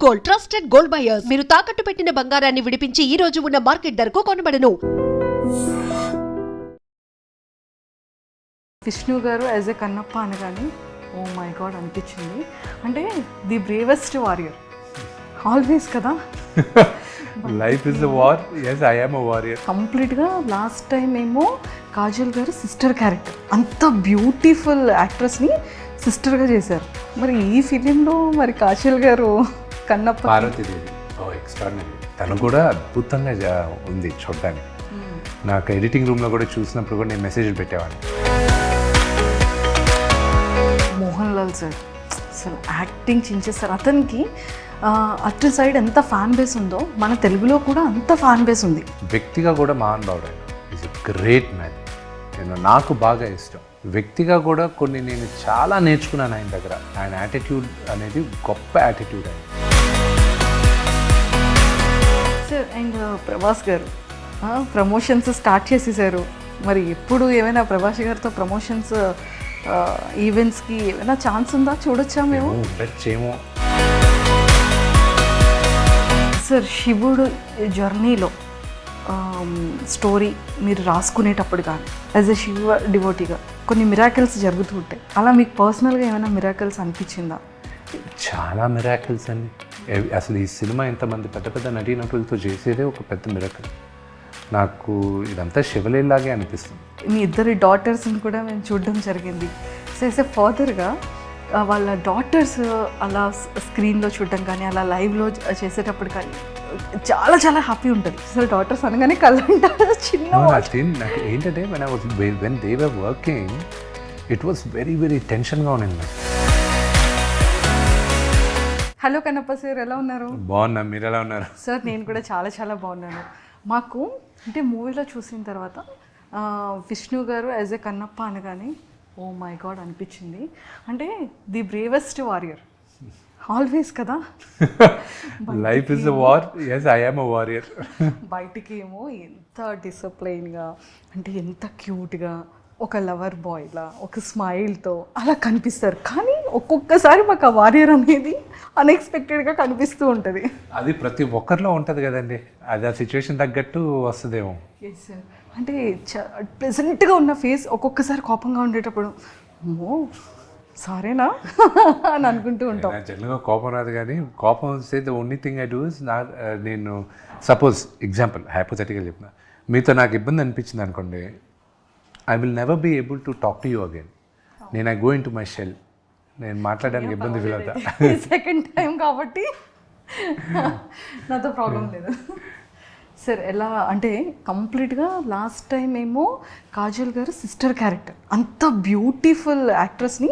Gold, trusted gold buyers. మీరు తాకట్టు పెట్టిన బంగారాన్ని విడిపించి ఈ రోజు ఉన్న మార్కెట్ ధరకు కొనబడను. విష్ణు గారు యాజ్ ఎ కన్నప్ప అనగానే ఓ మై గాడ్ అనిపించింది. అంటే ది బ్రేవెస్ట్ వారియర్ ఆల్వేస్ కదా. Life is a war. yes I am a warrior. కంప్లీట్గా లాస్ట్ టైం ఏమో కాజల్ గారు సిస్టర్ క్యారెక్టర్, అంత బ్యూటిఫుల్ యాక్ట్రెస్ని సిస్టర్గా చేశారు. మరి ఈ ఫిలింలో మరి కాజల్ గారు కన్నప్ప పార్వతీదేవి ఎక్స్ట్రాడినరీ. తను కూడా అద్భుతంగా ఉంది చూడడానికి. నాకు ఎడిటింగ్ రూమ్లో కూడా చూసినప్పుడు కూడా నేను మెసేజ్లు పెట్టేవాడిని. మోహన్ లాల్ సార్ అసలు యాక్టింగ్ చించేస్తారు. అతనికి అటు సైడ్ ఎంత ఫ్యాన్ బేస్ ఉందో మన తెలుగులో కూడా అంత ఫ్యాన్ బేస్ ఉంది. వ్యక్తిగా కూడా మహానుభావుడు ఆయన. Is a great man. నాకు బాగా ఇష్టం. వ్యక్తిగా కూడా కొన్ని నేను చాలా నేర్చుకున్నాను ఆయన దగ్గర. ఆయన యాటిట్యూడ్ అనేది గొప్ప యాటిట్యూడ్ ఆయన. సార్ అండ్ ప్రభాస్ గారు ప్రమోషన్స్ స్టార్ట్ చేసేసారు. మరి ఎప్పుడు ఏమైనా ప్రభాస్ గారితో ప్రమోషన్స్ ఈవెంట్స్కి ఏమైనా ఛాన్స్ ఉందా? చూడొచ్చా మేము? ఉండొచ్చేమో. సార్ శివుడు జర్నీలో స్టోరీ మీరు రాసుకునేటప్పుడు కానీ యాజ్ ఎ శివ డివోటీగా కొన్ని మిరాకిల్స్ జరుగుతూ ఉంటాయి. అలా మీకు పర్సనల్గా ఏమైనా మిరాకిల్స్ అనిపించిందా? చాలా మిరాకిల్స్ అండి. అసలు ఈ సినిమా ఇంతమంది పెద్ద పెద్ద నటీనటులతో చేసేదే ఒక పెద్ద మిరాకిల్. నాకు ఇదంతా శివలీలాగే అనిపిస్తుంది. మీ ఇద్దరి డాటర్స్ని కూడా మేము చూడడం జరిగింది. సో యాజ్ ఎ ఫాదర్గా వాళ్ళ డాటర్స్ అలా స్క్రీన్లో చూడడం కానీ అలా లైవ్లో చేసేటప్పుడు కానీ చాలా చాలా హ్యాపీ ఉంటుంది. అసలు డాటర్స్ అనగానే కళ్ళంటారు చిన్న. నాకు ఏంటంటే when they were working it was very very టెన్షన్గా ఉండింది నాకు. హలో కన్నప్ప సార్, ఎలా ఉన్నారు? బాగున్నా, మీరు ఎలా ఉన్నారు? సార్ నేను కూడా చాలా చాలా బాగున్నాను. మాకు అంటే మూవీలో చూసిన తర్వాత విష్ణు గారు యాజ్ ఎ కన్నప్ప అనగానే ఓ మై గాడ్ అనిపించింది. అంటే ది బ్రేవెస్ట్ వారియర్ ఆల్వేస్ కదా. Life is a war. yes I am a warrior. బయటికి ఏమో ఎంత డిసిప్లైన్గా అంటే ఎంత క్యూట్గా ఒక లవర్ బాయ్లా ఒక స్మైల్తో అలా కనిపిస్తారు. కానీ ఒక్కొక్కసారి మాకు ఆ వారియర్ అనేది అన్ఎక్స్పెక్టెడ్గా కనిపిస్తూ ఉంటుంది. అది ప్రతి ఒక్కరిలో ఉంటుంది కదండి. అది ఆ సిచ్యువేషన్ తగ్గట్టు వస్తుందేమో. Yes sir. అంటే ప్లెజెంట్గా ఉన్న ఫేస్ ఒక్కొక్కసారి కోపంగా ఉండేటప్పుడు అమ్మో సారేనా అని అనుకుంటూ ఉంటాం. జనరల్గా కోపం రాదు, కానీ కోపం వస్తే the only thing I do is నేను సపోజ్ ఎగ్జాంపుల్ హైపోథెటికల్ చెప్పిన మీతో నాకు ఇబ్బంది అనిపించింది అనుకోండి, I will never be able to talk to you again. నేను I go into my shell. నేను మాట్లాడడానికి ఇబ్బంది ఫీల్ అవుతా. సెకండ్ టైం కాబట్టి నాతో ప్రాబ్లం లేదు. సార్ ఎలా అంటే కంప్లీట్గా లాస్ట్ టైం ఏమో కాజల్ గారు సిస్టర్ క్యారెక్టర్, అంత బ్యూటిఫుల్ యాక్ట్రెస్ని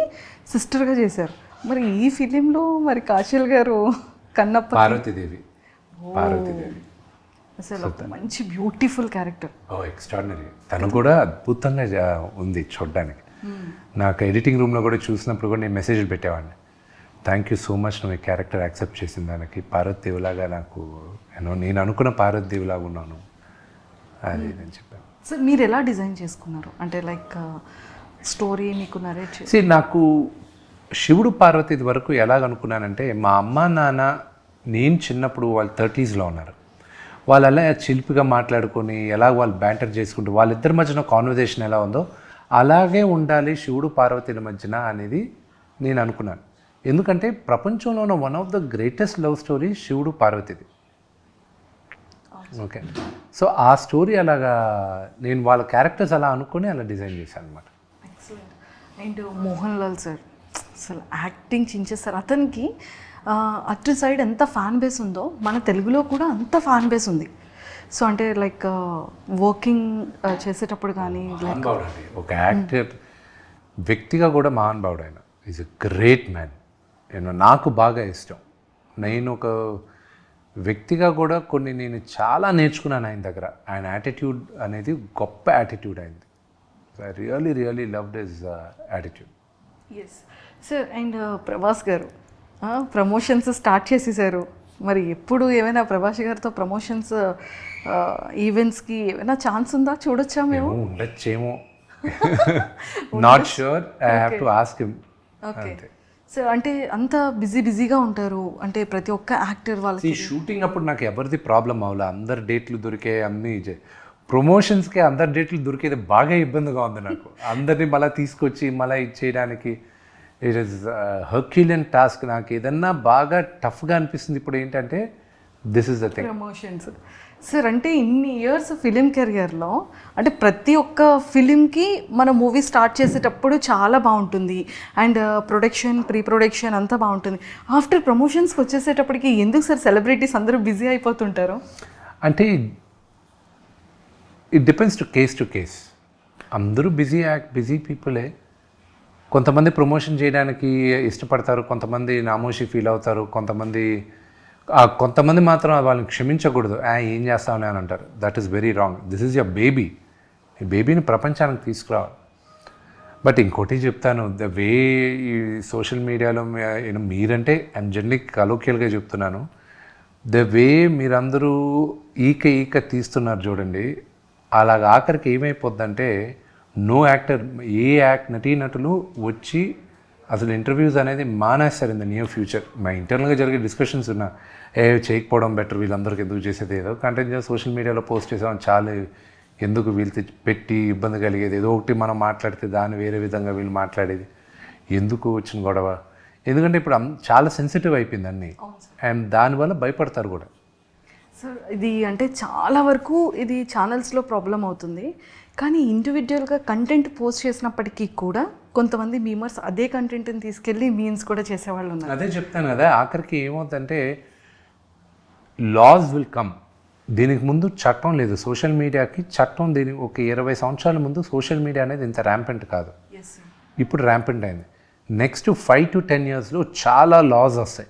సిస్టర్గా చేశారు. మరి ఈ ఫిలింలో మరి కాజల్ గారు కన్నప్ప పార్వతీదేవి అసలు ఒక మంచి బ్యూటిఫుల్ క్యారెక్టర్. ఎక్స్ట్రాడినరీ. తను కూడా అద్భుతంగా ఉంది చూడడానికి. నాకు ఎడిటింగ్ రూమ్లో కూడా చూసినప్పుడు కూడా నేను మెసేజ్లు పెట్టేవాడిని. థ్యాంక్ యూ సో మచ్ నువ్వు ఈ క్యారెక్టర్ యాక్సెప్ట్ చేసిన దానికి. పార్వతీదేవిలాగా నాకు నేను అనుకున్న పార్వతీదేవిలాగా ఉన్నాను అది నేను చెప్పాను. సార్ మీరు ఎలా డిజైన్ చేసుకున్నారు? అంటే లైక్ స్టోరీ మీకు నరేట్ చేసి నాకు శివుడు పార్వతి వరకు ఎలాగ అనుకున్నానంటే, మా అమ్మ నాన్న నేను చిన్నప్పుడు వాళ్ళు 30s ఉన్నారు. వాళ్ళు అలా చిలిపిగా మాట్లాడుకొని ఎలా వాళ్ళు బ్యాంటర్ చేసుకుంటూ వాళ్ళిద్దరి మధ్యన కాన్వర్జేషన్ ఎలా ఉందో అలాగే ఉండాలి శివుడు పార్వతీల మధ్యన అనేది నేను అనుకున్నాను. ఎందుకంటే ప్రపంచంలో ఉన్న one of the greatest love story శివుడు పార్వతిది. ఓకే, సో ఆ స్టోరీ అలాగా నేను వాళ్ళ క్యారెక్టర్స్ అలా అనుకుని అలా డిజైన్ చేశాను అనమాట. అండ్ మోహన్ లాల్ సార్ అసలు యాక్టింగ్ చించేస్తారు. అతనికి అటు సైడ్ ఎంత ఫ్యాన్ బేస్ ఉందో మన తెలుగులో కూడా అంత ఫ్యాన్ బేస్ ఉంది. సో అంటే లైక్ వర్కింగ్ చేసేటప్పుడు కానీ మహానుభావుడు అండి. ఒక యాక్టర్ వ్యక్తిగా కూడా మహానుభావుడు ఆయన. Is a great man. నాకు బాగా ఇష్టం. నేను ఒక వ్యక్తిగా కూడా కొన్ని నేను చాలా నేర్చుకున్నాను ఆయన దగ్గర. ఆయన యాటిట్యూడ్ అనేది గొప్ప యాటిట్యూడ్ అయింది. I really really loved his attitude. Yes sir. And Prabhas గారు ప్రమోషన్స్ స్టార్ట్ చేసేసారు. మరి ఎప్పుడు ఏమైనా ప్రభాస్ గారితో ప్రమోషన్స్ ఈవెంట్స్కి ఏమైనా ఛాన్స్ ఉందా? చూడొచ్చా మేము? ఉండొచ్చేమో. Not sure. I have to ask him. Okay. So అంటే అంత బిజీగా ఉంటారు, అంటే ప్రతి ఒక్క యాక్టర్ వాళ్ళకి. ఈ షూటింగ్ అప్పుడు నాకు ఎవరిది ప్రాబ్లం అవ్వలే, అందరు డేట్లు దొరికే అన్నీ ప్రమోషన్స్కి అందరు డేట్లు దొరికేది బాగా ఇబ్బందిగా ఉంది నాకు. అందరినీ మళ్ళీ తీసుకొచ్చి మళ్ళీ ఇచ్చేయడానికి ఇట్ ఈస్ హర్క్యులియన్ టాస్క్. నాకు ఏదన్నా బాగా టఫ్గా అనిపిస్తుంది ఇప్పుడు ఏంటంటే this is the thing, promotions. Sir అంటే ఇన్ని ఇయర్స్ ఫిలిం కెరియర్లో అంటే ప్రతి ఒక్క ఫిలింకి మన మూవీ స్టార్ట్ చేసేటప్పుడు చాలా బాగుంటుంది, అండ్ ప్రొడక్షన్ ప్రీ ప్రొడక్షన్ అంతా బాగుంటుంది. ఆఫ్టర్ ప్రమోషన్స్కి వచ్చేసేటప్పటికి ఎందుకు సార్ సెలబ్రిటీస్ అందరూ బిజీ అయిపోతుంటారు? అంటే ఇట్ డిపెండ్స్ టు కేస్. అందరూ బిజీ పీపులే. కొంతమంది ప్రమోషన్ చేయడానికి ఇష్టపడతారు, కొంతమంది నామోషి ఫీల్ అవుతారు, కొంతమంది మాత్రం వాళ్ళని క్షమించకూడదు, ఏం చేస్తామని అని అంటారు. That is very wrong. This is your baby. ఈ బేబీని ప్రపంచానికి తీసుకురావాలి. బట్ ఇంకోటి చెప్తాను, ద వే ఈ సోషల్ మీడియాలో మీరంటే ఐఎమ్ జనరలీ కలోకియల్గా చెప్తున్నాను, ద వే మీరందరూ ఈక తీస్తున్నారు చూడండి, అలాగ ఆఖరికి ఏమైపోద్దంటే నో యాక్టర్, నటీనటులు వచ్చి అసలు ఇంటర్వ్యూస్ అనేది మానేస్తారు ఇన్ ద నియర్ ఫ్యూచర్. మా ఇంటర్నల్గా జరిగే డిస్కషన్స్ ఉన్నా, చేయకపోవడం బెటర్, వీళ్ళందరికీ ఎందుకు చేసేది, ఏదో కంటెంట్ సోషల్ మీడియాలో పోస్ట్ చేసాం చాలా, ఎందుకు వీళ్ళు పెట్టి ఇబ్బంది కలిగేది, ఏదో ఒకటి మనం మాట్లాడితే దాన్ని వేరే విధంగా వీళ్ళు మాట్లాడేది, ఎందుకు వచ్చిన గొడవ. ఎందుకంటే ఇప్పుడు చాలా సెన్సిటివ్ అయిపోయింది అన్నీ, అండ్ దానివల్ల భయపడతారు కూడా. సార్ ఇది అంటే చాలా వరకు ఇది ఛానల్స్లో ప్రాబ్లం అవుతుంది, కానీ ఇండివిజువల్గా కంటెంట్ పోస్ట్ చేసినప్పటికీ కూడా కొంతమంది మీమర్స్ అదే కంటెంట్ని తీసుకెళ్ళి మీమ్స్ కూడా చేసేవాళ్ళు ఉన్నారు. అదే చెప్తాను కదా, ఆఖరికి ఏమవుతుందంటే లాస్ విల్ కమ్. దీనికి ముందు చట్టం లేదు సోషల్ మీడియాకి. చట్టం దీనికి ఒక 20 సంవత్సరాల ముందు సోషల్ మీడియా అనేది ఇంత ర్యాంపెంట్ కాదు, ఇప్పుడు ర్యాంపెంట్ అయింది. నెక్స్ట్ 5 to 10 yearsలో చాలా లాస్ వస్తాయి.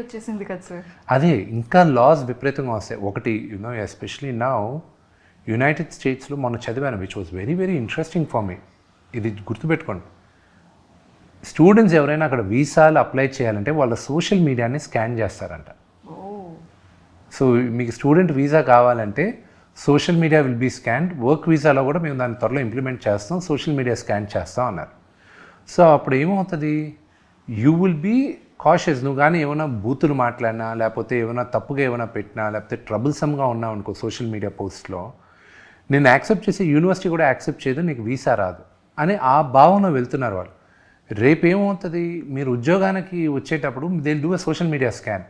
వచ్చేసింది కదా సార్, అదే ఇంకా లాస్ విపరీతంగా వస్తాయి. ఒకటి ఎస్పెషలీ నౌ యునైటెడ్ స్టేట్స్లో మొన్న చదివాను, which was very very interesting for me. ఇది గుర్తుపెట్టుకోండి, స్టూడెంట్స్ ఎవరైనా అక్కడ వీసాలు అప్లై చేయాలంటే వాళ్ళ సోషల్ మీడియాని స్కాన్ చేస్తారంట. సో మీకు స్టూడెంట్ వీసా కావాలంటే social media will be scanned. Work వీసాలో కూడా మేము దాన్ని త్వరలో ఇంప్లిమెంట్ చేస్తాం, సోషల్ మీడియా స్కాన్ చేస్తాం అన్నారు. సో అప్పుడు ఏమవుతుంది, యూ విల్ బీ కాషియస్. నువ్వు కానీ ఏమైనా బూతులు మాట్లాడినా, లేకపోతే ఏమైనా తప్పుగా ఏమైనా పెట్టినా, లేకపోతే ట్రబుల్సమ్గా ఉన్నావు అనుకో సోషల్ మీడియా పోస్ట్లో, నేను యాక్సెప్ట్ చేసి యూనివర్సిటీ కూడా యాక్సెప్ట్ చేయదు, నీకు వీసా రాదు అని ఆ భావన వెళ్తున్నారు వాళ్ళు. రేపు ఏమవుతుంది, మీరు ఉద్యోగానికి వచ్చేటప్పుడు they do a social media scan.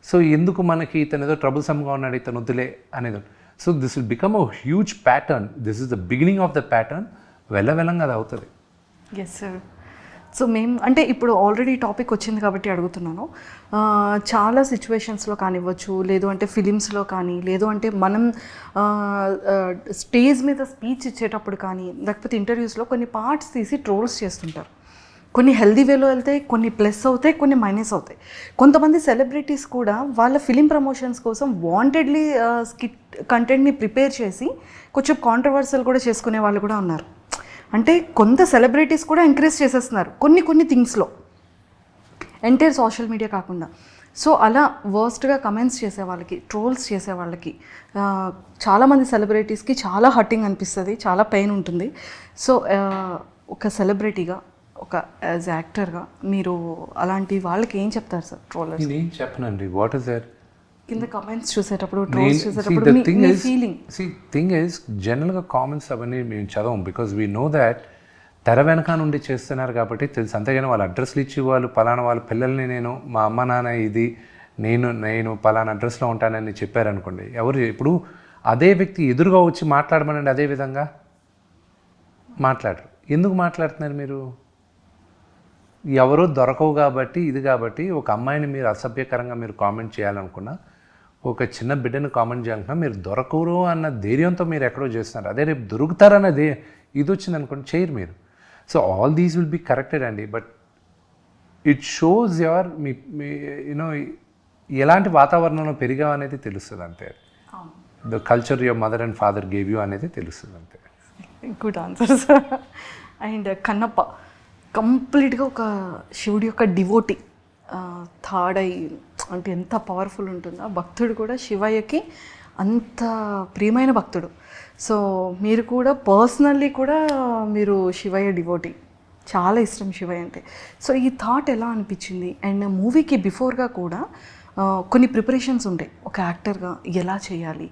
So ఎందుకు మనకి ఇతను ఏదో ట్రబుల్సమ్గా ఉన్నాడు, ఇతను వద్దులే అనేది. So this will become a huge pattern. This is the beginning of the pattern. వెళ్ళంగా అది అవుతుంది. Yes sir. సో మేము అంటే ఇప్పుడు ఆల్రెడీ టాపిక్ వచ్చింది కాబట్టి అడుగుతున్నాను, చాలా సిచ్యువేషన్స్లో కానివ్వచ్చు, లేదు అంటే ఫిలిమ్స్లో కానీ, లేదు అంటే మనం స్టేజ్ మీద స్పీచ్ ఇచ్చేటప్పుడు కానీ, లేకపోతే ఇంటర్వ్యూస్లో కొన్ని పార్ట్స్ తీసి ట్రోల్స్ చేస్తుంటారు. కొన్ని హెల్దీ వేలో వెళ్తాయి, కొన్ని ప్లస్ అవుతాయి, కొన్ని మైనస్ అవుతాయి. కొంతమంది సెలబ్రిటీస్ కూడా వాళ్ళ ఫిలిం ప్రమోషన్స్ కోసం వాంటెడ్లీ స్కిట్ కంటెంట్ని ప్రిపేర్ చేసి కొంచెం కాంట్రవర్సల్ కూడా చేసుకునే వాళ్ళు కూడా ఉన్నారు. అంటే కొంత సెలబ్రిటీస్ కూడా ఎంకరేజ్ చేసేస్తున్నారు కొన్ని థింగ్స్లో, ఎంటైర్ సోషల్ మీడియా కాకుండా. సో అలా వర్స్ట్గా కమెంట్స్ చేసే వాళ్ళకి, ట్రోల్స్ చేసే వాళ్ళకి, చాలామంది సెలబ్రిటీస్కి చాలా హర్టింగ్ అనిపిస్తుంది, చాలా పెయిన్ ఉంటుంది. సో ఒక సెలబ్రిటీగా, ఒక యాజ్ యాక్టర్గా మీరు అలాంటి వాళ్ళకి ఏం చెప్తారు సార్? ట్రోలర్స్ నేను చెప్పనండి, వాట్ ఇస్ దట్ కింద కామెంట్స్ చూసేటప్పుడు, ట్రోల్స్ చూసేటప్పుడు మీ ఫీలింగ్. థింగ్ ఈజ్ జనరల్గా కామెంట్స్ అవన్నీ మేము చదవం, బికాజ్ వీ నో దాట్ తెర వెనక నుండి చేస్తున్నారు కాబట్టి తెలుసు. అంతేగాని వాళ్ళ అడ్రస్లు ఇచ్చి వాళ్ళు పలానా వాళ్ళ పిల్లల్ని నేను మా అమ్మ నాన్న ఇది నేను పలానా అడ్రస్లో ఉంటానని చెప్పారనుకోండి, ఎవరు ఇప్పుడు అదే వ్యక్తి ఎదురుగా వచ్చి మాట్లాడమనండి, అదే విధంగా మాట్లాడరు. ఎందుకు మాట్లాడుతున్నారు మీరు? ఎవరో దొరకవు కాబట్టి, ఇది కాబట్టి ఒక అమ్మాయిని మీరు అసభ్యకరంగా మీరు కామెంట్ చేయాలనుకున్నా, ఒక చిన్న బిడ్డను కామెంట్ చేయాలనుకున్నా, మీరు దొరకరు అన్న ధైర్యంతో మీరు ఎక్కడో చేస్తున్నారు. అదే రేపు దొరుకుతారన్నది ఇది వచ్చింది అనుకోండి, చేయరు మీరు. So all these will be corrected అండి, బట్ ఇట్ షోస్ యువర్ మీ యూనో ఎలాంటి వాతావరణంలో పెరిగావు అనేది తెలుస్తుంది అంతే. The culture your mother and father gave you అనేది తెలుస్తుంది అంతే. Good answer sir. And Kannappa కంప్లీట్గా ఒక శివుడి యొక్క డివోటీ, థర్డ్ ఐ అంటే ఎంత పవర్ఫుల్ ఉంటుందో. భక్తుడు కూడా శివయ్యకి అంత ప్రియమైన భక్తుడు. సో మీరు కూడా పర్సనల్లీ కూడా మీరు శివయ్య డివోటీ. చాలా ఇష్టం శివయ్య అంటే. సో ఈ థాట్ ఎలా అనిపించింది? అండ్ మూవీకి బిఫోర్గా కూడా కొన్ని ప్రిపరేషన్స్ ఉంటాయి. ఒక యాక్టర్గా ఎలా చేయాలి,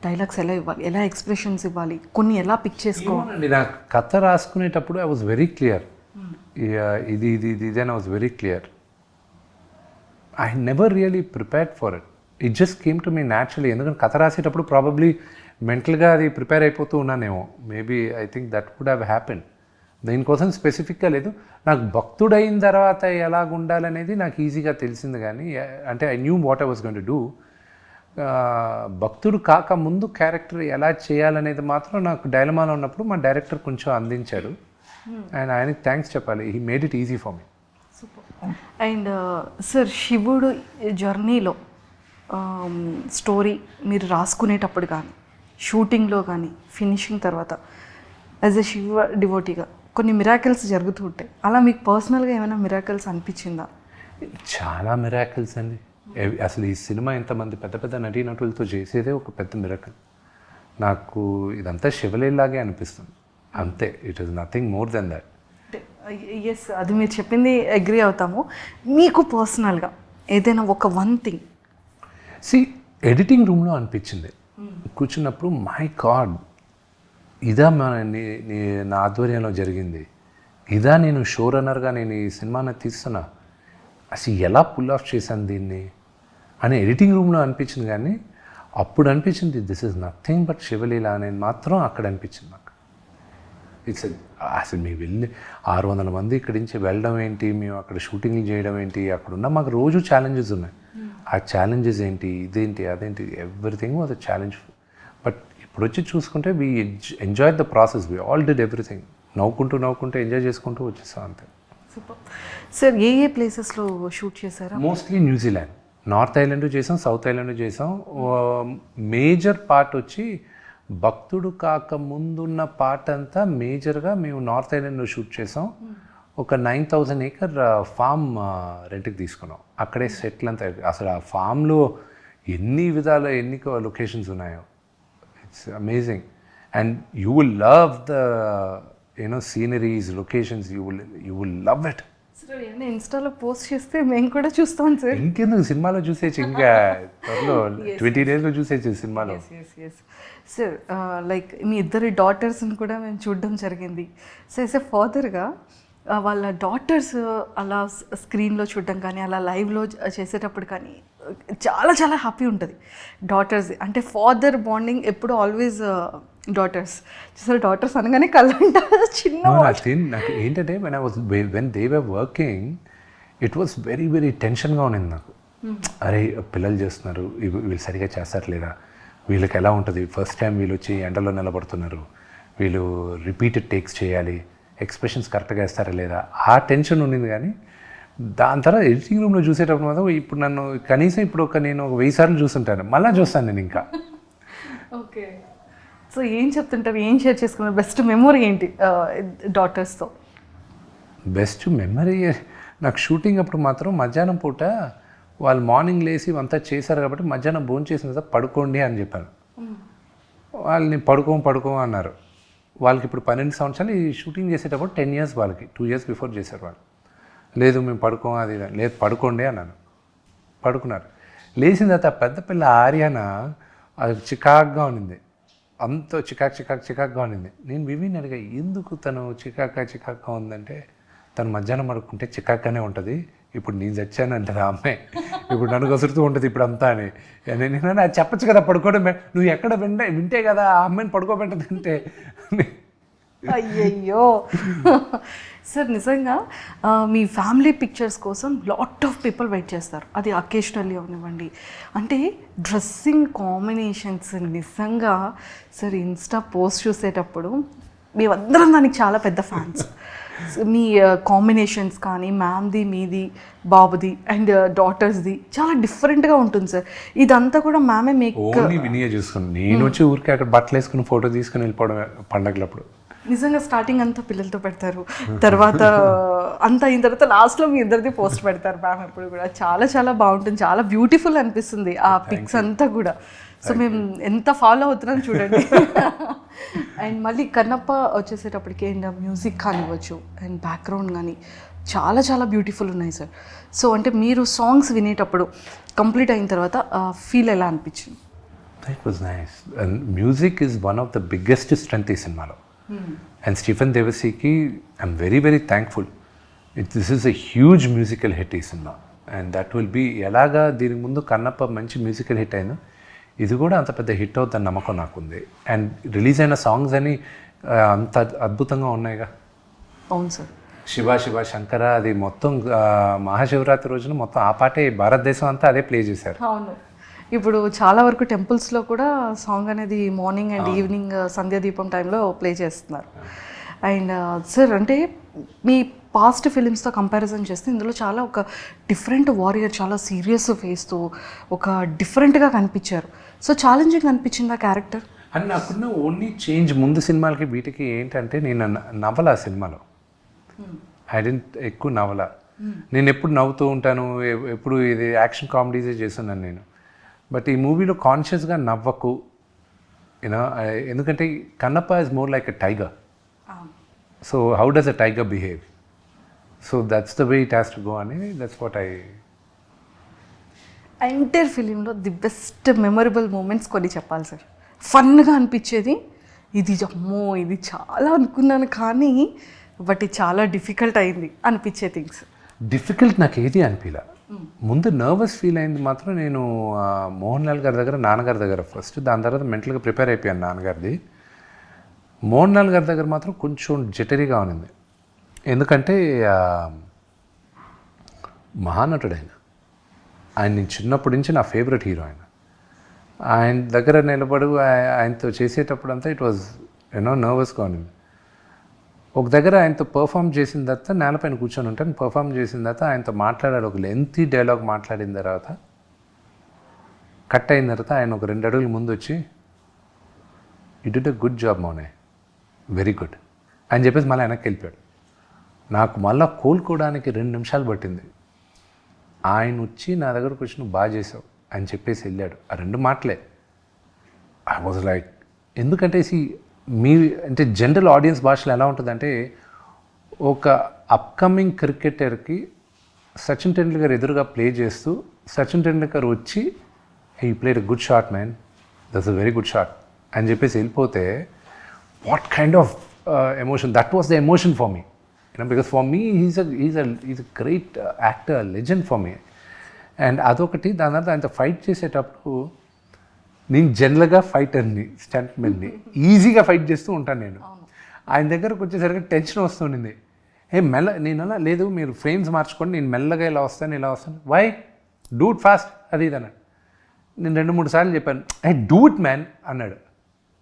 డైలాగ్స్ ఎలా ఇవ్వాలి, ఎలా ఎక్స్ప్రెషన్స్ ఇవ్వాలి, కొన్ని ఎలా పిక్ చేసుకోవాలి. నాకు కథ రాసుకునేటప్పుడు ఐ వాజ్ వెరీ క్లియర్. ఇది ఇది ఇది ఇది అని I was very clear. I never really prepared for it. It just came to me naturally. ఎందుకంటే కథ రాసేటప్పుడు ప్రాబబ్లీ మెంటల్గా అది ప్రిపేర్ అయిపోతూ ఉన్నానేమో. Maybe I think that would have happen. దీనికోసం స్పెసిఫిక్గా లేదు. నాకు భక్తుడైన తర్వాత ఎలాగ ఉండాలనేది నాకు ఈజీగా తెలిసింది, కానీ అంటే I knew what I was going to do. భక్తుడు కాక ముందు క్యారెక్టర్ ఎలా చేయాలనేది మాత్రం నాకు డైలమాలో ఉన్నప్పుడు మా డైరెక్టర్ కొంచెం అందించాడు. అండ్ ఆయనకి థ్యాంక్స్ చెప్పాలి. He made it easy for me. And sir, శివుడు జర్నీలో స్టోరీ మీరు రాసుకునేటప్పుడు కానీ, షూటింగ్లో కానీ, ఫినిషింగ్ తర్వాత యాజ్ ఎ శివ డివోటీగా కొన్ని మిరాకిల్స్ జరుగుతూ ఉంటాయి. అలా మీకు పర్సనల్గా ఏమైనా మిరాకిల్స్ అనిపించిందా? చాలా మిరాకిల్స్ అండి. అసలు ఈ సినిమా ఇంతమంది పెద్ద పెద్ద నటీనటులతో చేసేదే ఒక పెద్ద మిరాకిల్. నాకు ఇదంతా శివలీలాగే అనిపిస్తుంది, అంతే. It is nothing more than that. Yes, అది మీరు చెప్పింది అగ్రీ అవుతాము. మీకు పర్సనల్గా ఏదైనా ఒక వన్ థింగ్ ఎడిటింగ్ రూమ్లో అనిపించింది కూర్చున్నప్పుడు, మై గాడ్, ఇదా నా ఆధ్వర్యంలో జరిగింది, ఇదా నేను షో రన్నర్గా నేను ఈ సినిమాని తీస్తున్నా, అసలు ఎలా పుల్ ఆఫ్ చేశాను దీన్ని అని ఎడిటింగ్ రూమ్లో అనిపించింది. కానీ అప్పుడు అనిపించింది దిస్ ఇస్ నథింగ్ బట్ శివలీల అనేది మాత్రం అక్కడ అనిపించింది నాకు. ఇట్స్ అసలు మేము వెళ్ళి 600 మంది ఇక్కడి నుంచి వెళ్ళడం ఏంటి, మేము అక్కడ షూటింగ్లు చేయడం ఏంటి, అక్కడ ఉన్న మాకు రోజు ఛాలెంజెస్ ఉన్నాయి. ఆ ఛాలెంజెస్ ఏంటి, ఇదేంటి, అదేంటి, everything was a challenge. But ఇప్పుడు వచ్చి చూసుకుంటే we enjoy the process, we all did everything. నవ్వుకుంటూ ఎంజాయ్ చేసుకుంటూ వచ్చేసాం అంతే. Super sir. ఏ ప్లేసెస్లో షూట్ చేశారా? మోస్ట్లీ న్యూజిలాండ్, నార్త్ ఐలాండ్ చేసాం, సౌత్ ఐలాండ్ చేసాం. మేజర్ పార్ట్ వచ్చి భక్తుడు కాక ముందున్న పార్ట్ అంతా మేజర్గా మేము నార్త్ ఐలాండ్లో షూట్ చేసాం. ఒక 9,000 acre ఫామ్ రెంట్కి తీసుకున్నాం. అక్కడే సెటిల్ అంతా. అసలు ఆ ఫామ్లో ఎన్ని విధాల లొకేషన్స్ ఉన్నాయో, it's amazing. And you will love the sceneries, locations, you will love it. Sir ఏమైనా ఇన్స్టాలో పోస్ట్ చేస్తే మేము కూడా చూస్తాం సార్. ఇంకెందుకు, సినిమాలో చూసేచ్చు, ఇంకా త్వరలో 20 daysలో చూసేచ్చు సినిమాలో. సార్ లైక్ మీ ఇద్దరి డాటర్స్ని కూడా మేము చూడడం జరిగింది. సో యాజ్ ఎ ఫాదర్గా వాళ్ళ డాటర్స్ అలా స్క్రీన్లో చూడడం కానీ, అలా లైవ్లో చేసేటప్పుడు కానీ చాలా చాలా హ్యాపీ ఉంటుంది. డాటర్స్ అంటే ఫాదర్ బాండింగ్ ఎప్పుడు ఆల్వేస్ డాటర్స్. చూసారు, డాటర్స్ అనగానే కళ్ళంట చిన్న. నాకు ఏంటంటే when they were working it was very very టెన్షన్గా ఉన్నింది నాకు. అరే పిల్లలు చేస్తున్నారు, వీళ్ళు సరిగా చేస్తారు లేదా, వీళ్ళకి ఎలా ఉంటుంది, ఫస్ట్ టైం వీళ్ళు వచ్చి ఎండలో నిలబడుతున్నారు, వీళ్ళు రిపీటెడ్ టేక్స్ చేయాలి, ఎక్స్ప్రెషన్స్ కరెక్ట్గా వేస్తారా లేదా, ఆ టెన్షన్ ఉండింది. కానీ దాని తర్వాత ఎడిటింగ్ రూమ్లో చూసేటప్పుడు మాత్రం ఇప్పుడు నన్ను కనీసం నేను ఒక 1000 సార్లు చూస్తుంటాను, మళ్ళీ చూస్తాను నేను ఇంకా. ఓకే. సో ఏం చెప్తుంటారు, ఏం షేర్ చేసుకున్నారు? బెస్ట్ మెమొరీ ఏంటి డాటర్స్తో? బెస్ట్ మెమరీ నాకు షూటింగ్ అప్పుడు మాత్రం మధ్యాహ్నం పూట వాళ్ళు మార్నింగ్ లేసి అంతా చేశారు కాబట్టి మధ్యాహ్నం భోజనం చేసిన తర్వాత పడుకోండి అని చెప్పాను. వాళ్ళని పడుకో అన్నారు. వాళ్ళకి ఇప్పుడు 12 సంవత్సరాలు. ఈ షూటింగ్ చేసేటప్పుడు 10 years వాళ్ళకి, 2 years బిఫోర్ చేశారు వాళ్ళు. లేదు మేము పడుకోం, అది లేదు పడుకోండి అన్నాను. పడుకున్నారు. లేచిన తర్వాత పెద్ద పిల్ల ఆర్యాన అది చికాక్గా ఉన్నింది, అంత చికాక్గా ఉన్నింది. నేను వివిని అడిగా, ఎందుకు తను చికాక్గా ఉందంటే, తను మధ్యాహ్నం పడుకుంటే చికాక్గానే ఉంటుంది, ఇప్పుడు నేను చచ్చాను అంటది ఆ అమ్మాయి, ఇప్పుడు నన్ను కసురుతూ ఉంటుంది ఇప్పుడు అంతా అని. నేను అది చెప్పచ్చు కదా, పడుకోవడం నువ్వు ఎక్కడ వింటే కదా ఆ అమ్మాయిని పడుకోబెట్టదంటే. అయ్యయ్యో. సార్ నిజంగా మీ ఫ్యామిలీ పిక్చర్స్ కోసం లాట్ ఆఫ్ పీపుల్ వెయిట్ చేస్తారు. అది అకేషనల్లీ అవనివ్వండి. అంటే డ్రెస్సింగ్ కాంబినేషన్స్ నిజంగా సార్ ఇన్స్టా పోస్ట్ చూసేటప్పుడు మేమందరం దానికి చాలా పెద్ద ఫ్యాన్స్. మీ కాంబినేషన్స్ కానీ, మ్యామ్ది, మీది, బాబుది అండ్ డాటర్స్ది చాలా డిఫరెంట్గా ఉంటుంది సార్. ఇదంతా కూడా మ్యామే మీకు ఓన్లీ వినియే చూసుకుని, నేను వచ్చి ఊరికి అక్కడ బట్టలు వేసుకుని ఫోటో తీసుకుని వెళ్ళిపోవడం పండగలప్పుడు. నిజంగా స్టార్టింగ్ అంతా పిల్లలతో పెడతారు, తర్వాత అంతా అయిన తర్వాత లాస్ట్లో మీ ఇద్దరిది పోస్ట్ పెడతారు మ్యామ్. ఎప్పుడు కూడా చాలా చాలా బాగుంటుంది, చాలా బ్యూటిఫుల్ అనిపిస్తుంది ఆ పిక్స్ అంతా కూడా. సో మేము ఎంత ఫాలో అవుతున్నాం చూడండి. అండ్ మళ్ళీ కన్నప్ప వచ్చేసేటప్పటికి అండ్ మ్యూజిక్ కానివ్వచ్చు అండ్ బ్యాక్గ్రౌండ్ కానీ చాలా చాలా బ్యూటిఫుల్ ఉన్నాయి సార్. సో అంటే మీరు సాంగ్స్ వినేటప్పుడు కంప్లీట్ అయిన తర్వాత ఫీల్ ఎలా అనిపించింది? That was nice. And music is one of the biggest strength ఈ సినిమాలో. And Stephen Devasiki, I'm very, very thankful. This is a huge musical hit ఈ cinema. And that will be ఎలాగా దీనికి ముందు కన్నప్ప మంచి మ్యూజికల్ హిట్ అయిందో ఇది కూడా అంత పెద్ద హిట్ అవుతుందని నమ్మకం నాకుంది. అండ్ రిలీజ్ అయిన సాంగ్స్ అని అంత అద్భుతంగా ఉన్నాయిగా. అవును సార్. శివ శివ శంకర అది మొత్తం మహాశివరాత్రి రోజున మొత్తం ఆ పాటే భారతదేశం అంతా అదే ప్లే చేశారు. అవును. ఇప్పుడు చాలా వరకు టెంపుల్స్లో కూడా సాంగ్ అనేది మార్నింగ్ అండ్ ఈవినింగ్ సంధ్యాదీపం టైంలో ప్లే చేస్తున్నారు. అండ్ సార్ అంటే మీ పాస్ట్ ఫిలిమ్స్తో కంపారిజన్ చేస్తే ఇందులో చాలా ఒక డిఫరెంట్ వారియర్, చాలా సీరియస్ ఫేస్తో ఒక డిఫరెంట్గా కనిపించారు. సో ఛాలెంజింగ్ అనిపించింది ఆ క్యారెక్టర్. అండ్ నాకున్న ఓన్లీ చేంజ్ ముందు సినిమాలకి వీటికి ఏంటంటే నేను నవల ఆ సినిమాలో ఐ డెంట్ ఎక్కువ నవల. నేను ఎప్పుడు నవ్వుతూ ఉంటాను, ఎప్పుడు ఇది యాక్షన్ కామెడీసే చేస్తున్నాను నేను. బట్ ఈ మూవీలో కాన్షియస్గా నవ్వకు యూనో, ఎందుకంటే Kannappa is more like a tiger. So how does a tiger behave? So that's the way it has to go అని దట్స్ వాట్ ఐ. ఎంటైర్ ఫిలింలో ది బెస్ట్ మెమరబుల్ మూమెంట్స్ కొన్ని చెప్పాలి సార్. ఫన్గా అనిపించేది ఇది, అమ్మో ఇది చాలా అనుకున్నాను కానీ బట్ ఇది చాలా డిఫికల్ట్ అయింది అనిపించే థింగ్స్. డిఫికల్ట్ నాకు ఏది అనిపించలే. ముందు నర్వస్ ఫీల్ అయింది మాత్రం నేను మోహన్ లాల్ గారి దగ్గర, నాన్నగారి దగ్గర ఫస్ట్. దాని తర్వాత మెంటల్గా ప్రిపేర్ అయిపోయాను నాన్నగారిది. మోహన్ లాల్ గారి దగ్గర మాత్రం కొంచెం జటరీగా ఉన్నింది. ఎందుకంటే మహానటుడు ఆయన నేను చిన్నప్పటి నుంచి నా ఫేవరెట్ హీరో ఆయన దగ్గర నిలబడు ఆయనతో చేసేటప్పుడు అంతా ఇట్ వాజ్ నర్వస్గా ఉన్నింది. ఒక దగ్గర ఆయనతో పర్ఫామ్ చేసిన తర్వాత నేలపైన కూర్చొని ఉంటాను, పర్ఫామ్ చేసిన తర్వాత ఆయనతో మాట్లాడాలి. ఒక లెంతీ డైలాగ్ మాట్లాడిన తర్వాత కట్ అయిన తర్వాత ఆయన ఒక 2 అడుగులు ముందు వచ్చి you did a good job మౌనే, వెరీ గుడ్ అని చెప్పేసి మళ్ళీ వెనక్కి వెళ్ళిపోయాడు. నాకు మళ్ళీ కోలుకోవడానికి 2 నిమిషాలు పట్టింది. ఆయన వచ్చి నా దగ్గరకు వచ్చి నువ్వు బాగా చేసావు అని చెప్పేసి వెళ్ళాడు. ఆ 2 మాటలే ఐ వాజ్ లైక్, ఎందుకంటే మీ అంటే జనరల్ ఆడియన్స్ భాషలో ఎలా ఉంటుందంటే ఒక అప్కమింగ్ క్రికెటర్కి సచిన్ టెండూల్కర్ ఎదురుగా ప్లే చేస్తూ సచిన్ టెండూల్కర్ వచ్చి he played a good shot man, that's a very good shot అని చెప్పేసి వెళ్ళిపోతే what kind of emotion, that was the emotion for me. Because for me is a great actor, legend for me. And అదొకటి. దాని తర్వాత ఆయనతో fight చేసేటప్పుడు నేను జనరల్గా ఫైటర్ని, స్టంట్మెన్ని, ఈజీగా ఫైట్ చేస్తూ ఉంటాను నేను. ఆయన దగ్గరకు వచ్చేసరికి టెన్షన్ వస్తుండింది. నేను అలా లేదు, మీరు ఫ్రేమ్స్ మార్చుకోండి, నేను మెల్లగా ఇలా వస్తాను. వై డూ ఇట్ ఫాస్ట్ అది ఇది అన్నాడు. నేను 2-3 సార్లు చెప్పాను, డూ ఇట్ మ్యాన్ అన్నాడు.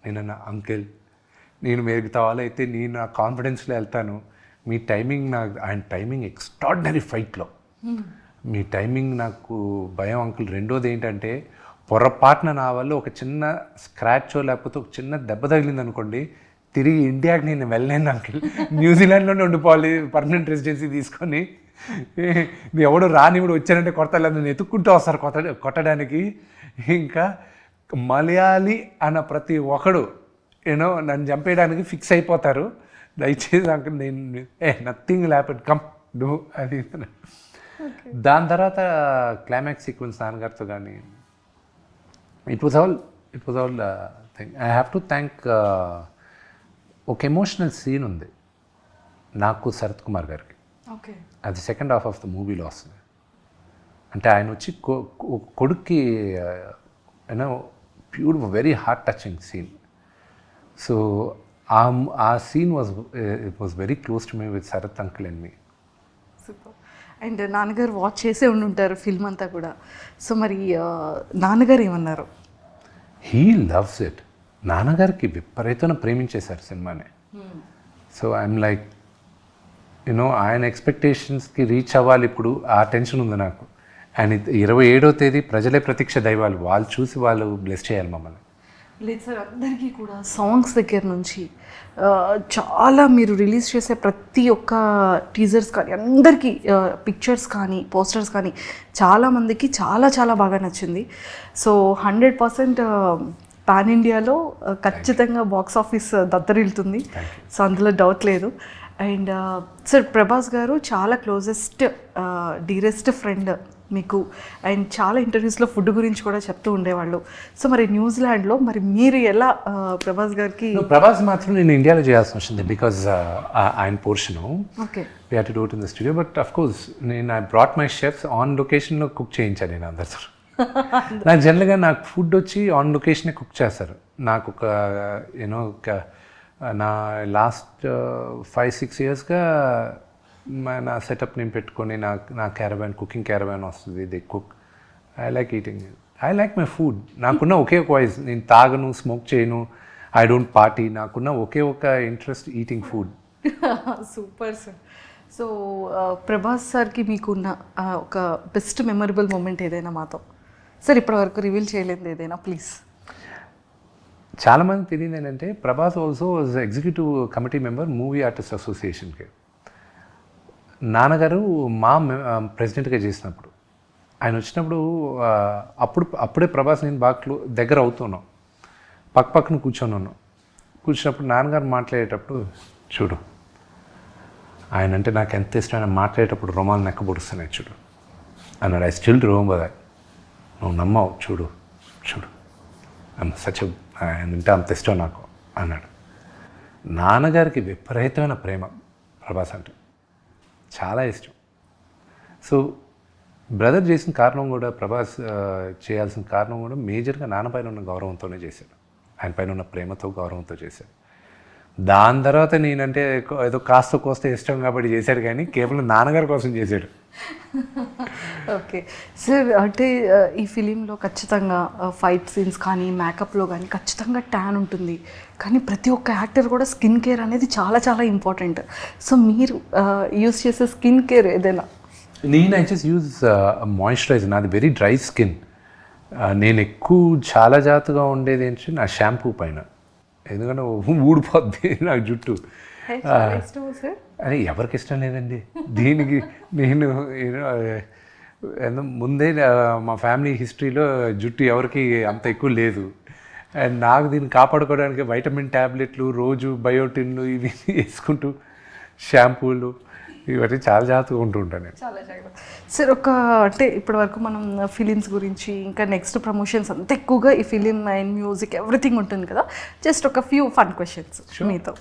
నేనన్నా అంకిల్ నేను మీరు అయితే నేను నా కాన్ఫిడెన్స్లో వెళ్తాను, మీ టైమింగ్ ఆయన టైమింగ్ ఎక్స్ట్రాడినరీ ఫైట్లో మీ టైమింగ్ నాకు భయం అంకుల్. రెండోది ఏంటంటే పొరపాటున నా వల్ల ఒక చిన్న స్క్రాచో లేకపోతే ఒక చిన్న దెబ్బ తగిలింది అనుకోండి, తిరిగి ఇండియాకి నేను వెళ్ళలేను అంకిల్, న్యూజిలాండ్లోనే ఉండిపోవాలి పర్మనెంట్ రెసిడెన్సీ తీసుకొని. ఎవడు రానివుడు వచ్చానంటే కొడతారు, నన్ను ఎత్తుక్కుంటూ వస్తారు కొట్టడానికి. ఇంకా మలయాళీ అన్న ప్రతి ఒక్కడు నన్ను చంపేయడానికి ఫిక్స్ అయిపోతారు. దయచేసి అంకుల్ నేను నథింగ్ హ్యాపెన్, కమ్ డూ అది. దాని తర్వాత క్లైమాక్స్ సీక్వెన్స్ నాన్నగారితో కానీ it was all thing. I have to thank ఒక ఎమోషనల్ సీన్ ఉంది నాకు శరత్ కుమార్ గారికి. ఓకే. అది సెకండ్ హాఫ్ ఆఫ్ ద మూవీలో వస్తుంది. అంటే ఆయన వచ్చి కొడుక్కి beautiful very heart touching scene. So ఆ scene was very close to me with Sharath uncle and me. Super. And నాన్నగారు వాచ్ చేసే ఉండుంటారు ఫిల్మ్ అంతా కూడా. సో మరి నాన్నగారు ఏమన్నారు? He loves it. నాన్నగారికి విపరీతంగా ప్రేమించేశారు సినిమాని. సో ఐఎమ్ లైక్ ఆయన ఎక్స్పెక్టేషన్స్కి రీచ్ అవ్వాలి ఇప్పుడు, ఆ టెన్షన్ ఉంది నాకు. అండ్ 27వ తేదీ ప్రజలే ప్రతీక్ష దైవాలు, వాళ్ళు చూసి వాళ్ళు బ్లెస్ చేయాలి మమ్మల్ని. లేదు సార్, అందరికీ కూడా సాంగ్స్ దగ్గర నుంచి చాలా మీరు రిలీజ్ చేసే ప్రతి ఒక్క టీజర్స్ కానీ అందరికీ పిక్చర్స్ కానీ పోస్టర్స్ కానీ చాలామందికి చాలా చాలా బాగా నచ్చింది. సో 100% పాన్ ఇండియాలో ఖచ్చితంగా బాక్స్ ఆఫీస్ దద్దరిల్లుతుంది. సో అందులో డౌట్ లేదు. అండ్ సార్, ప్రభాస్ గారు చాలా క్లోజెస్ట్ డీరెస్ట్ ఫ్రెండ్ మీకు, అండ్ చాలా ఇంటర్వ్యూస్లో ఫుడ్ గురించి కూడా చెప్తూ ఉండేవాళ్ళు. సో మరి న్యూజిలాండ్లో మరి మీరు ఎలా ప్రభాస్ గారికి? ప్రభాస్ మాత్రం నేను ఇండియాలో చేయాల్సి వచ్చింది బికాజ్ ఆయన portion okay, we have to do it in the studio. But of course నేను I brought my chefs on లొకేషన్లో కుక్ చేయించాను నేను అందరితో. నాకు జనరల్గా నాకు ఫుడ్ వచ్చి ఆన్ లొకేషనే కుక్ చేస్తారు. నాకు ఒక యూనో నా లాస్ట్ 5-6 ఇయర్స్గా నా సెటప్ నేను పెట్టుకొని నా క్యారవాన్, కుకింగ్ క్యారవాన్ వస్తుంది. They cook. I like eating, I like my food. నాకున్న ఒకే ఒక వాయిస్, నేను తాగను, స్మోక్ చేయను, ఐ డోంట్ పార్టీ. నాకున్న ఒకే ఒక interest eating food. Super sir. So Prabhas సార్కి మీకున్న ఒక బెస్ట్ మెమరబుల్ మూమెంట్ ఏదైనా మాతో సార్ ఇప్పటివరకు రివీల్ చేయలేదు ఏదైనా ప్లీజ్? చాలామంది తెలియదు ఏంటంటే Prabhas also was executive committee member movie artist అసోసియేషన్కి. నాన్నగారు మా ప్రెసిడెంట్గా చేసినప్పుడు ఆయన వచ్చినప్పుడు అప్పుడే ప్రభాస్ నేను బాగా దగ్గర అవుతున్నాం, పక్కన కూర్చొని ఉన్నాం. కూర్చున్నప్పుడు నాన్నగారు మాట్లాడేటప్పుడు, చూడు ఆయన అంటే నాకు ఎంత ఇష్టమైన, మాట్లాడేటప్పుడు రోమాలు నెక్క పొడుస్తున్నాయి చూడు అన్నాడు. I still remember that. నువ్వు నమ్మవు, చూడు చూడు ఆయన అంటే అంత ఇష్టం నాకు అన్నాడు. నాన్నగారికి విపరీతమైన ప్రేమ ప్రభాస్ అంటే, చాలా ఇష్టం. సో బ్రదర్ చేసిన కారణం కూడా, ప్రభాస్ చేయాల్సిన కారణం కూడా మేజర్గా నాన్న పైన ఉన్న గౌరవంతోనే చేశాడు. ఆయన పైన ఉన్న ప్రేమతో, గౌరవంతో చేశాడు. దాని తర్వాత నేనంటే ఏదో కాస్త కోస్త ఇష్టం కాబట్టి చేశాడు, కానీ కేవలం నాన్నగారి కోసం చేశాడు. ఓకే సార్, అంటే ఈ ఫిలింలో ఖచ్చితంగా ఫైట్ సీన్స్ కానీ మేకప్లో కానీ ఖచ్చితంగా ట్యాన్ ఉంటుంది, కానీ ప్రతి ఒక్క యాక్టర్ కూడా స్కిన్ కేర్ అనేది చాలా చాలా ఇంపార్టెంట్. సో మీరు యూస్ చేసే స్కిన్ కేర్ ఏదైనా? నేను ఐ జస్ట్ యూజ్ మాయిశ్చరైజర్. నాది వెరీ డ్రై స్కిన్. నేను ఎక్కువ చాలా జాగ్రత్తగా ఉండేది ఏంటంటే నా షాంపూ పైన, ఎందుకంటే ఊడిపోద్ది నాకు జుట్టు. అరే ఎవరికి ఇష్టం లేదండి దీనికి. నేను ముందే మా ఫ్యామిలీ హిస్టరీలో జుట్టు ఎవరికి అంత ఎక్కువ లేదు. అండ్ నాకు దీన్ని కాపాడుకోవడానికి వైటమిన్ ట్యాబ్లెట్లు, రోజు బయోటిన్లు ఇవి వేసుకుంటూ, షాంపూలు ఇవన్నీ చాలా జాగ్రత్తగా ఉంటూ ఉంటాను నేను. చాలా జాగ్రత్త సార్. అంటే ఇప్పటి వరకు మనం ఫిలిమ్స్ గురించి, ఇంకా నెక్స్ట్ ప్రమోషన్స్ అంత ఎక్కువగా ఈ ఫిలిం అండ్ మ్యూజిక్ ఎవ్రీథింగ్ ఉంటుంది కదా, జస్ట్ ఒక ఫ్యూ ఫన్ క్వశ్చన్స్ మీతో.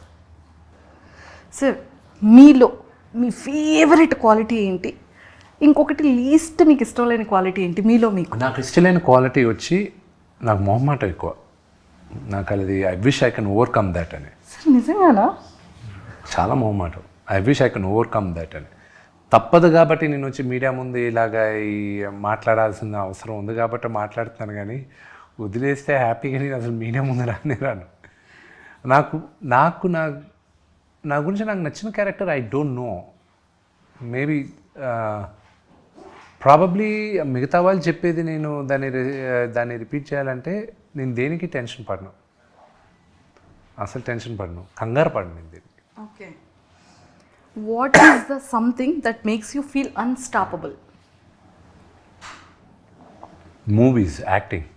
సార్, మీలో మీ ఫేవరెట్ క్వాలిటీ ఏంటి? ఇంకొకటి లీస్ట్ మీకు ఇష్టం లేని క్వాలిటీ ఏంటి మీలో మీకు? నాకు ఇష్టం లేని క్వాలిటీ వచ్చి నాకు మొహమాటం ఎక్కువ. నాకు అది I wish I can overcome that అని. సార్ నిజంగానా? చాలా మొహమాటం. I wish I can overcome that అని. తప్పదు కాబట్టి నేను వచ్చి మీడియా ముందు ఇలాగా ఈ మాట్లాడాల్సిన అవసరం ఉంది కాబట్టి మాట్లాడుతున్నాను, కానీ వదిలేస్తే హ్యాపీగా నేను అసలు మీడియా ముందు రాను. నా గురించి నాకు నచ్చిన character I don't no. Maybe probably మిగతా వాళ్ళు చెప్పేది నేను దాన్ని రిపీట్ చేయాలంటే నేను దేనికి టెన్షన్ పడను, అసలు టెన్షన్ పడను, కంగారు పడను నేను దేనికి. Okay, what is the something that makes you feel unstoppable? Movies, acting.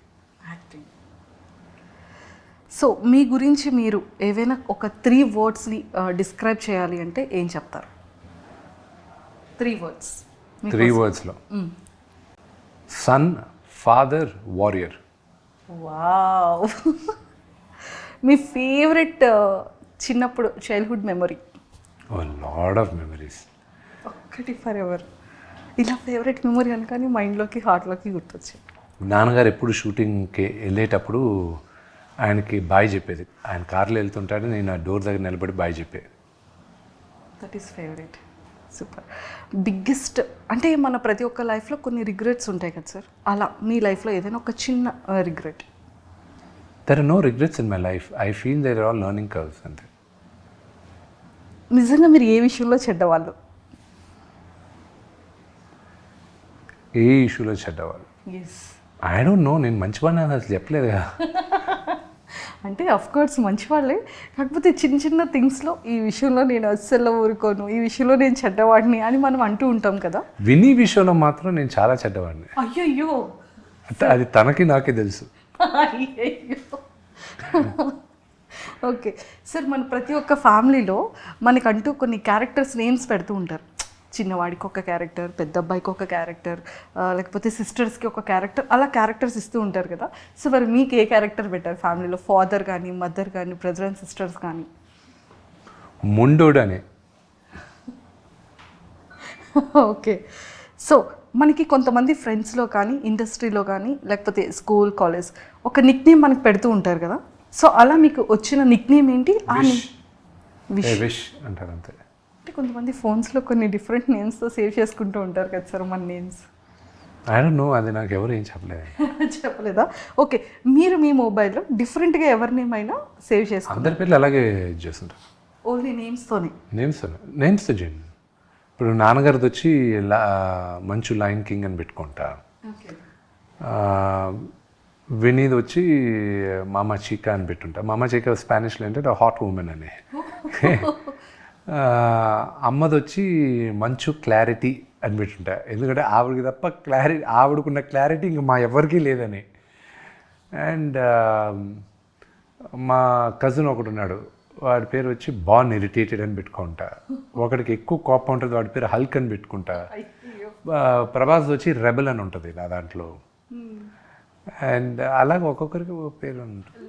So మీ గురించి మీరు ఏవైనా ఒక 3 wordsని డిస్క్రైబ్ చేయాలి అంటే ఏం చెప్తారు? 3 words. 3 wordsలో సన్, ఫాదర్, వారియర్. వావ్. మీ ఫేవరెట్ చిన్నప్పుడు childhood memory? Lot of memories. ఒక్కటి ఫర్ ఎవర్ ఇలా ఫేవరెట్ మెమరీ అనుకని మైండ్లోకి, హార్ట్లోకి గుర్తొచ్చాయి. నాన్నగారు ఎప్పుడు షూటింగ్కి వెళ్ళేటప్పుడు ఆయనకి బాయ్ చెప్పేది. ఆయన కార్లో వెళ్తుంటాడు, నేను ఆ డోర్ దగ్గర నిలబడి బాయ్ చెప్పేది. That is favourite. Super. Biggest అంటే మన ప్రతి ఒక్క లైఫ్లో కొన్ని రిగ్రెట్స్ ఉంటాయి కదా సార్, అలా మీ లైఫ్లో ఏదైనా ఒక చిన్న regret? There are no regrets in my life. I feel there are all learning curves అంతే. నిజంగా మీరు ఏ విషయంలో చెడ్డవాళ్ళు? ఏ ఇష్యూలో చెడ్డవాళ్ళు? ఎస్. I don't know. నేను మంచివాడిని అసలు చెప్పలేదు కదా. అంటే అఫ్ కోర్స్ మంచి వాళ్ళే, కాకపోతే చిన్న చిన్న థింగ్స్లో ఈ విషయంలో నేను అస్సలు ఊరుకోను, ఈ విషయంలో నేను చెడ్డవాడిని అని మనం అంటూ ఉంటాం కదా. విని విషయంలో మాత్రం నేను చాలా చెడ్డవాడిని. అయ్యయ్యో, అంటే అది తనకి నాకే తెలుసు. అయ్యయ్యో. ఓకే సార్, మన ప్రతి ఒక్క ఫ్యామిలీలో మనకంటూ కొన్ని క్యారెక్టర్స్ నేమ్స్ పెడుతూ ఉంటారు. చిన్నవాడికి ఒక క్యారెక్టర్, పెద్ద అబ్బాయికి ఒక క్యారెక్టర్, లేకపోతే సిస్టర్స్కి ఒక క్యారెక్టర్, అలా క్యారెక్టర్స్ ఇస్తూ ఉంటారు కదా. సో మరి మీకు ఏ క్యారెక్టర్ పెట్టారు ఫ్యామిలీలో? ఫాదర్ కానీ, మదర్ కానీ, బ్రదర్ అండ్ సిస్టర్స్ కానీ? ముండోడు అని. ఓకే. సో మనకి కొంతమంది ఫ్రెండ్స్లో కానీ, ఇండస్ట్రీలో కానీ, లేకపోతే స్కూల్, కాలేజ్ ఒక నిక్ నేమ్ మనకు పెడుతూ ఉంటారు కదా. సో అలా మీకు వచ్చిన నిక్ నేమ్ ఏంటి? విష్ అంటారు అంతే. అంటే కొంతమంది ఫోన్స్లో కొన్ని డిఫరెంట్ నేమ్స్తో సేవ్ చేసుకుంటూ ఉంటారు కదా సార్ మన నేమ్స్. ఐ డోంట్ నో, అది నాకు ఎవరు ఏం చెప్పలేదు. చెప్పలేదా? ఓకే, మీరు మీ మొబైల్లో డిఫరెంట్గా ఎవరి నేమ్ అయినా సేవ్ చేసుకుంటారు? అందరి పేర్లు అలాగే చేస్తుంటారు. ఓన్లీ నేమ్స్తోనే? నేమ్స్ చేయండి. ఇప్పుడు నాన్నగారిది వచ్చి మంచు లైన్ కింగ్ అని పెట్టుకుంటా. వినీది వచ్చి మామా చీకా అని పెట్టుంటా. మామా చీకా స్పానిష్లో ఏంటంటే హాట్ ఉమెన్ అని. అమ్మది వచ్చి మంచు క్లారిటీ అని పెట్టుంటా, ఎందుకంటే ఆవిడకి తప్ప ఆవిడకున్న క్లారిటీ ఇంకా మా ఎవరికీ లేదని. అండ్ మా కజిన్ ఒకడు ఉన్నాడు, వాడి పేరు వచ్చి బాన్ ఇరిటేటెడ్ అని పెట్టుకుంటా. ఒకడికి ఎక్కువ కోపం ఉంటుంది, వాడి పేరు హల్క్ అని పెట్టుకుంటా. ప్రభాస్ వచ్చి రెబల్ అని ఉంటుంది నా దాంట్లో. అండ్ అలాగే ఒక్కొక్కరికి పేరు ఉంటుంది.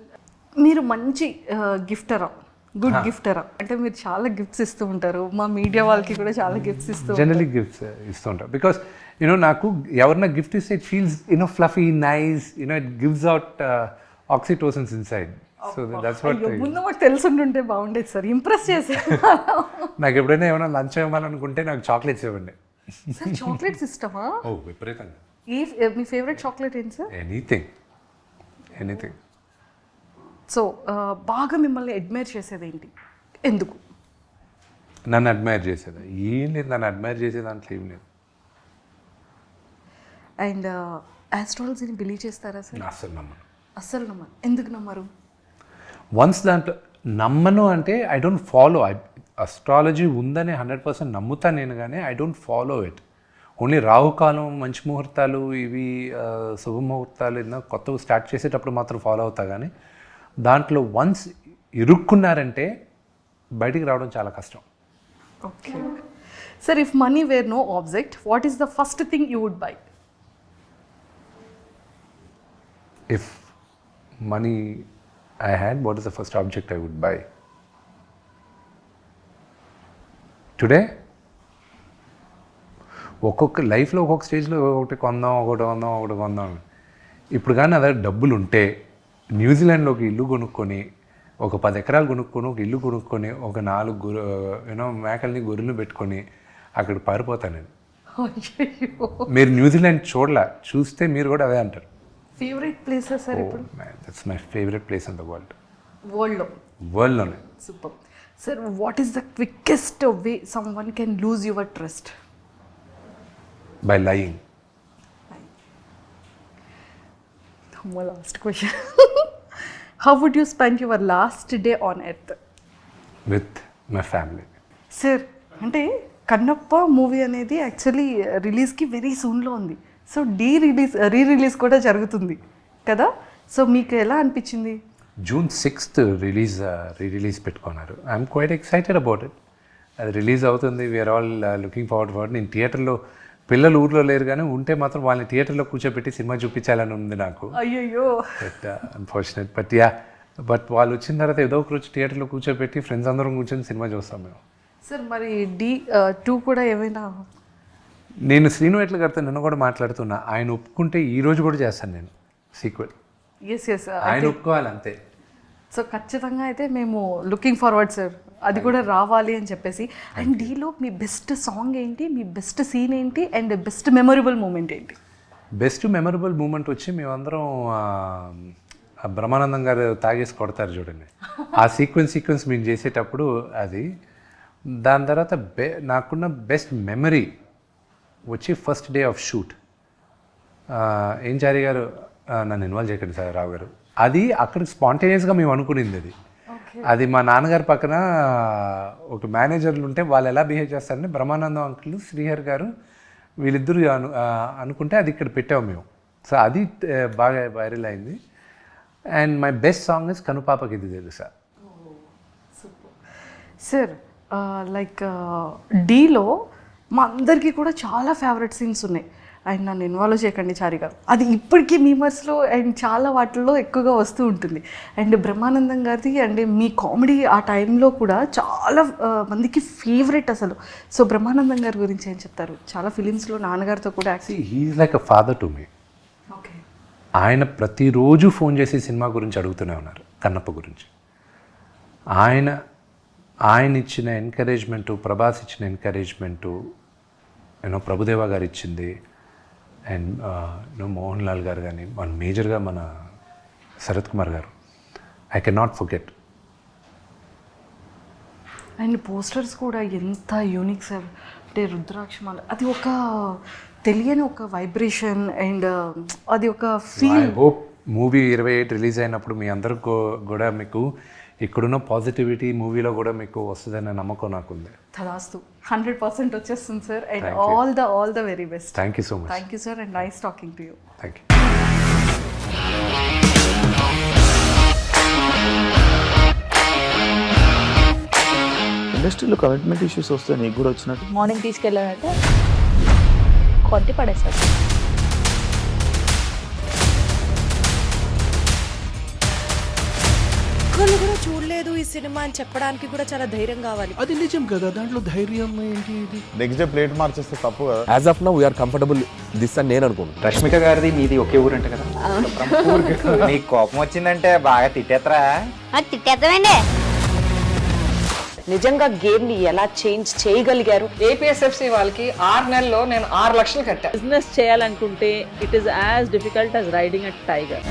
మీరు మంచి గిఫ్టరా, గుడ్ గిఫ్టరా? అంటే మీరు చాలా గిఫ్ట్స్ ఇస్తూ ఉంటారు, మా మీడియా వాళ్ళకి కూడా చాలా గిఫ్ట్స్ ఇస్తూ ఉంటారు. జనరలీ గిఫ్ట్స్ ఇస్తూ ఉంటారు బికాస్ నాకు ఎవరన్నా గిఫ్ట్ ఇస్తే it feels fluffy, nice, it gives out oxytocins inside. So that's what. ముందు మాకు తెలుసుంటుంటే బాగుండేది సార్, ఇంప్రెస్ చేసే. నాకు ఎప్పుడైనా ఏమైనా లంచ్ ఇవ్వాలనుకుంటే నాకు చాక్లెట్స్ ఇవ్వండి. చాక్లెట్స్ ఇష్టమా? ఓ విపరీతంగా. మీ ఫేవరెట్ చాక్లెట్ ఏంటి సార్? ఎనీథింగ్. సో బాగా మిమ్మల్ని అడ్మైర్ చేసేది ఏంటి, ఎందుకు? నన్ను అడ్మైర్ చేసేదా? ఏం లేదు, నన్ను అడ్మైర్ చేసే దాంట్లో ఏం లేదు. అండ్ ఆస్ట్రాలజీని బిలీవ్ చేస్తారా సార్? అస్సలు నమ్మను. ఎందుకు నమ్మరు? వన్స్ దాంట్లో నమ్మను అంటే ఐ డోంట్ ఫాలో. అస్ట్రాలజీ ఉందని 100% నమ్ముతా నేను, కానీ I don't follow it. Only రాహుకాలం, మంచి ముహూర్తాలు, ఇవి శుభముహూర్తాలు ఏదైనా కొత్తగా స్టార్ట్ చేసేటప్పుడు మాత్రం ఫాలో అవుతా, కానీ దాంట్లో వన్స్ ఇరుక్కున్నారంటే బయటికి రావడం చాలా కష్టం. Okay sir, if money were no object, what is the first thing you would buy? If money I had, what is the first object I would buy? Today, ఒక్కొక్క లైఫ్లో ఒక్కొక్క స్టేజ్లో ఒకటి కొందాం. ఇప్పుడు కానీ అదే డబ్బులు ఉంటే న్యూజిలాండ్లో ఒక ఇల్లు కొనుక్కొని, ఒక 10 ఎకరాలు కొనుక్కొని, ఒక ఇల్లు కొనుక్కొని, ఒక 4 మేకల్ని, గొర్రెలు పెట్టుకొని అక్కడ పారిపోతాను నేను. మీరు న్యూజిలాండ్ చూస్తే మీరు కూడా అదే అంటారు. ఫేవరెట్ ప్లేస్ సార్ ఇప్పుడు? That's my favourite place in the world. వరల్డ్లోనే? Super sir. What is the quickest way someone can lose your trust? By lying. Last question. How would you spend your last day on earth? With my family. Sir, అంటే Kannappa movie అనేది actually రిలీజ్కి very సూన్లో ఉంది. So re release కూడా జరుగుతుంది కదా. So మీకు ఎలా అనిపించింది? June 6th రిలీజ్ పెట్టుకున్నారు. I'm quite excited about it. అది రిలీజ్ అవుతుంది, we're all looking forward for. నేను థియేటర్లో, పిల్లలు ఊర్లో లేరు కానీ ఉంటే మాత్రం వాళ్ళని థియేటర్లో కూర్చోబెట్టి సినిమా చూపించాలని ఉంది నాకు. అయ్యయ్యో, బట్ అన్ఫార్చునేట్. బట్ వాళ్ళు వచ్చిన తర్వాత ఏదో ఒక రోజు థియేటర్లో కూర్చోబెట్టి ఫ్రెండ్స్ అందరం కూర్చొని సినిమా చూస్తాం మేము. సార్ మరి D2 కూడా ఏమైనా? నేను శ్రీను ఎట్ల గారితో నిన్న కూడా మాట్లాడుతున్నా, ఆయన ఒప్పుకుంటే ఈ రోజు కూడా చేస్తాను నేను సీక్వెల్. ఎస్ ఆయన ఒప్పుకోవాలి అంతే. సో ఖచ్చితంగా అయితే మేము లుకింగ్ ఫార్వర్డ్ సార్, అది కూడా రావాలి అని చెప్పేసి. అండ్ డీలో మీ బెస్ట్ సాంగ్ ఏంటి, మీ బెస్ట్ సీన్ ఏంటి, అండ్ బెస్ట్ మెమొరబుల్ మూమెంట్ ఏంటి? బెస్ట్ మెమొరబుల్ మూమెంట్ వచ్చి మేమందరం బ్రహ్మానందం గారు తాగేసి కొడతారు చూడండి, ఆ సీక్వెన్స్ మేము చేసేటప్పుడు అది. దాని తర్వాత నాకున్న బెస్ట్ మెమరీ వచ్చి ఫస్ట్ డే ఆఫ్ షూట్. ఏం చారి గారు, నన్ను ఇన్వాల్వ్ చేయకండి సార్ రావు గారు, అది అక్కడ స్పాంటేనియస్గా మేము అనుకునింది అది. అది మా నాన్నగారి పక్కన ఒక మేనేజర్లు ఉంటే వాళ్ళు ఎలా బిహేవ్ చేస్తారంటే బ్రహ్మానందం అంకుల్, శ్రీహర్ గారు వీళ్ళిద్దరు అనుకుంటే అది ఇక్కడ పెట్టాము మేము. సో అది బాగా వైరల్ అయింది. And my best song is కనుపాపకి ఇది తెలుసా. సార్ లైక్ డీలో మా అందరికీ కూడా చాలా ఫేవరెట్ సీన్స్ ఉన్నాయి. అండ్ నన్ను ఇన్వాల్వ్ చేయకండి చారి గారు, అది ఇప్పటికీ మీమర్స్లో అండ్ చాలా వాటిల్లో ఎక్కువగా వస్తూ ఉంటుంది. అండ్ బ్రహ్మానందం గారిది అండ్ మీ కామెడీ ఆ టైంలో కూడా చాలా మందికి ఫేవరెట్ అసలు. సో బ్రహ్మానందం గారి గురించి ఏం చెప్తారు? చాలా ఫిలిమ్స్లో నాన్నగారితో కూడా actually he is like a father to me. Okay. ఆయన ప్రతిరోజు ఫోన్ చేసి సినిమా గురించి అడుగుతూనే ఉన్నారు, కన్నప్ప గురించి. ఆయన ఇచ్చిన ఎంకరేజ్మెంటు, ప్రభాస్ ఇచ్చిన ఎంకరేజ్మెంటు, ప్రభుదేవ గారు ఇచ్చింది, అండ్ మోహన్ లాల్ గారు కానీ, మన మేజర్గా మన శరత్ కుమార్ గారు, I can not forget. And posters కూడా ఎంత యూనిక్ సార్. అంటే రుద్రాక్షమాల అది ఒక తెలియని ఒక వైబ్రేషన్ అండ్ అది ఒక feel. I hope movie 28 release అయినప్పుడు మీ అందరికి కూడా మీకు ఇక్కడున్న పాజిటివిటీ మూవీలో కూడా మీకు వస్తుందనే నమ్మకం నాకుంది. తదాస్తు 100% వచ్చేస్తుంది sir. And all the very best. Thank you so much. Thank you sir and nice talking to you. Thank you. ఇండస్ట్రీలో కమిట్మెంట్ ఇష్యూస్ వస్తే నీకు కూడా వచ్చినట్టు మార్నింగ్ తీసుకెళ్ళాలంటే కొట్టి పడేస్తారు. ఒక్కళ్ళు కూడా చూడలేదు ఈ సినిమా అని చెప్పడానికి కూడా చాలా ధైర్యం కావాలి. అది నిజం కదా, దాంట్లో ధైర్యం ఏంటి? ఇది నెక్స్ట్ డే ప్లేట్ మార్చేస్తే తప్పు కదా. As of now we're comfortable this అని నేను అనుకుంటున్నాను. రష్మిక గారిది మీది ఒకే ఊరంట కదా? నీకు కోపం వచ్చిందంటే బాగా తిట్టేత్తరా? తిట్టేద్దామండి. నిజంగా గేమ్ ని ఎలా చేంజ్ చేయగలిగారు? ఏపీఎస్ఎఫ్సి వాళ్ళకి 6 నెలల్లో నేను 6 లక్షలు కట్టా. బిజినెస్ చేయాలనుకుంటే it is as difficult as riding a tiger.